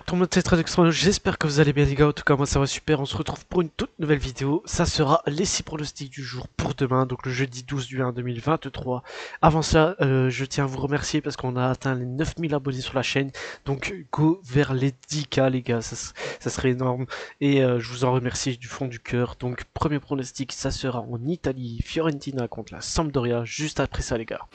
Tout le monde, c'est Traduction. J'espère que vous allez bien les gars, en tout cas moi ça va super, on se retrouve pour une toute nouvelle vidéo. Ça sera les 6 pronostics du jour pour demain, donc le jeudi 12 du 1 2023. Avant ça, je tiens à vous remercier parce qu'on a atteint les 9000 abonnés sur la chaîne, donc go vers les 10K les gars, ça serait énorme. Et je vous en remercie du fond du cœur. Donc premier pronostic, ça sera en Italie, Fiorentina contre la Sampdoria, juste après ça les gars.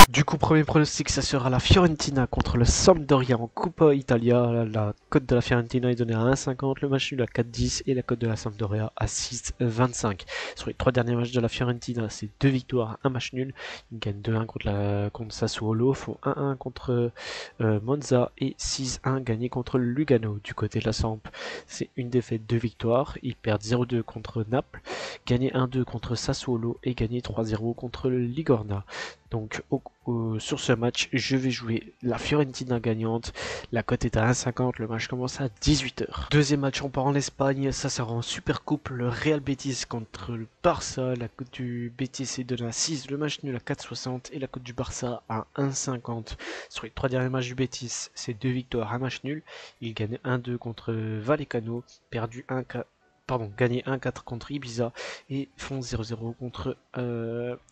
Du coup, premier pronostic, ça sera la Fiorentina contre le Sampdoria en Coppa Italia. La cote de la Fiorentina est donnée à 1,50, le match nul à 4,10 et la cote de la Sampdoria à 6,25. Sur les 3 derniers matchs de la Fiorentina, c'est 2 victoires, 1 match nul. Ils gagnent 2-1 contre Sassuolo, font 1-1 contre Monza et 6-1 gagné contre Lugano. Du côté de la Samp, c'est une défaite, 2 victoires. Ils perdent 0-2 contre Naples, gagné 1-2 contre Sassuolo et gagné 3-0 contre Ligorna. Donc sur ce match, je vais jouer la Fiorentina gagnante. La cote est à 1,50, le match commence à 18h. Deuxième match, on part en Espagne, ça sera en Super Coupe, le Real Betis contre le Barça. La cote du Betis est donnée à 6, le match nul à 4,60 et la cote du Barça à 1,50. Sur les 3 derniers matchs du Betis, c'est 2 victoires, 1 match nul. Il gagne 1-2 contre Vallecano, perdu 1-4. Gagné 1-4 contre Ibiza et font 0-0 contre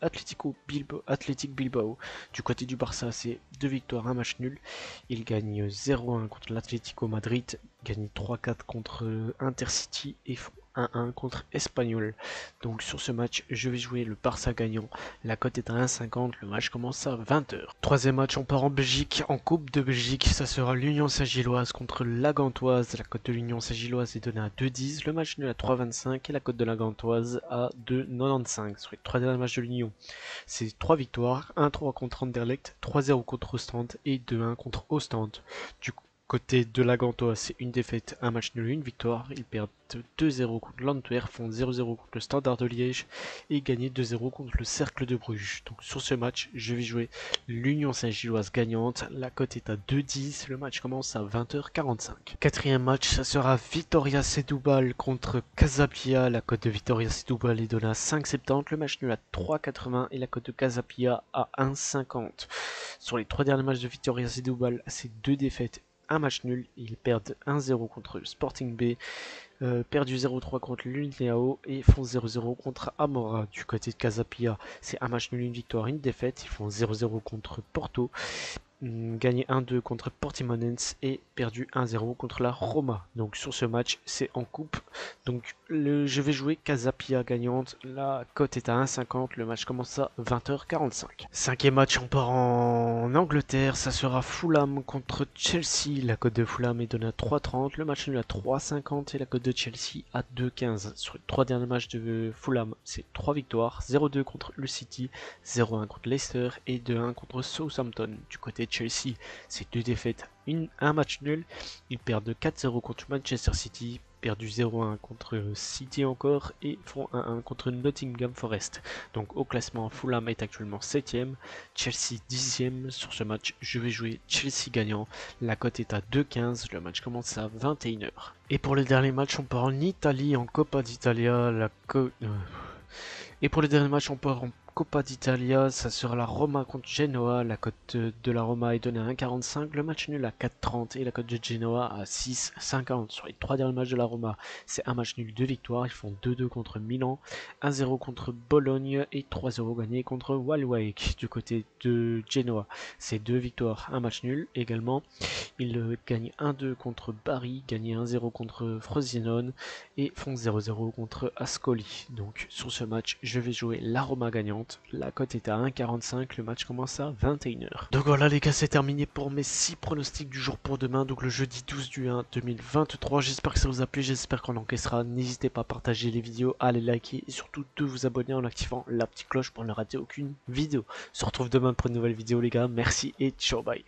Athletic Bilbao. Du côté du Barça, c'est 2 victoires, 1 match nul. Ils gagnent 0-1 contre l'Atlético Madrid, gagnent 3-4 contre Intercity et font 1-1 contre Espanyol. Donc sur ce match, je vais jouer le Barça gagnant. La cote est à 1,50, le match commence à 20h. Troisième match, on part en Belgique, en Coupe de Belgique. Ça sera l'Union Saint-Gilloise contre la Gantoise. La cote de l'Union Saint-Gilloise est donnée à 2,10, le match nul à 3,25 et la cote de la Gantoise à 2,95. Sur les 3 derniers matchs de l'Union, c'est 3 victoires, 1-3 contre Anderlecht, 3-0 contre Ostende et 2-1 contre Ostende. Du côté de la Gantoise, c'est une défaite, un match nul, une victoire. Ils perdent 2-0 contre l'Antwerp, font 0-0 contre le Standard de Liège et gagner 2-0 contre le Cercle de Bruges. Donc sur ce match, je vais jouer l'Union Saint-Gilloise gagnante. La cote est à 2,10, le match commence à 20h45. Quatrième match, ça sera Vitória Setúbal contre Casapia. La cote de Vitória Setúbal est donnée à 5,70, le match nul à 3,80 et la cote de Casapia à 1,50. Sur les 3 derniers matchs de Vitória Setúbal, c'est 2 défaites, un match nul. Ils perdent 1-0 contre le Sporting B, perdu 0-3 contre l'Uniao et font 0-0 contre Amora. Du côté de Casapia, c'est un match nul, une victoire, une défaite. Ils font 0-0 contre Porto, gagné 1-2 contre Portimonense et perdu 1-0 contre la Roma. Donc sur ce match, c'est en coupe. Donc je vais jouer Casapia gagnante. La cote est à 1,50. Le match commence à 20h45. Cinquième match, on part en Angleterre. Ça sera Fulham contre Chelsea. La cote de Fulham est donnée à 3,30. Le match nul à 3,50 et la cote de Chelsea à 2,15. Sur les 3 derniers matchs de Fulham, c'est 3 victoires, 0-2 contre le City, 0-1 contre Leicester et 2-1 contre Southampton. Du côté de Chelsea, c'est 2 défaites, un match nul. Ils perdent 4-0 contre Manchester City, perdu 0-1 contre City encore et font 1-1 contre Nottingham Forest. Donc au classement, Fulham est actuellement 7ème, Chelsea 10ème. Sur ce match, je vais jouer Chelsea gagnant. La cote est à 2,15, le match commence à 21h. Et pour le dernier match, on part en Italie, en Coppa d'Italia. Et pour le dernier match, on part en Coppa d'Italia, ça sera la Roma contre Genoa. La cote de la Roma est donnée à 1,45, le match nul à 4,30 et la cote de Genoa à 6,50. Sur les 3 derniers matchs de la Roma, c'est un match nul, 2 victoires. Ils font 2-2 contre Milan, 1-0 contre Bologne et 3-0 gagné contre Waalwijk. Du côté de Genoa, c'est 2 victoires, un match nul également. Ils gagnent 1-2 contre Bari, gagnent 1-0 contre Frosinone et font 0-0 contre Ascoli. Donc sur ce match, je vais jouer la Roma gagnante. La cote est à 1,45, le match commence à 21h. Donc voilà les gars, c'est terminé pour mes 6 pronostics du jour pour demain, donc le jeudi 12 du 1 2023. J'espère que ça vous a plu, j'espère qu'on encaissera. N'hésitez pas à partager les vidéos, à les liker et surtout de vous abonner en activant la petite cloche pour ne rater aucune vidéo. On se retrouve demain pour une nouvelle vidéo les gars, merci et ciao bye.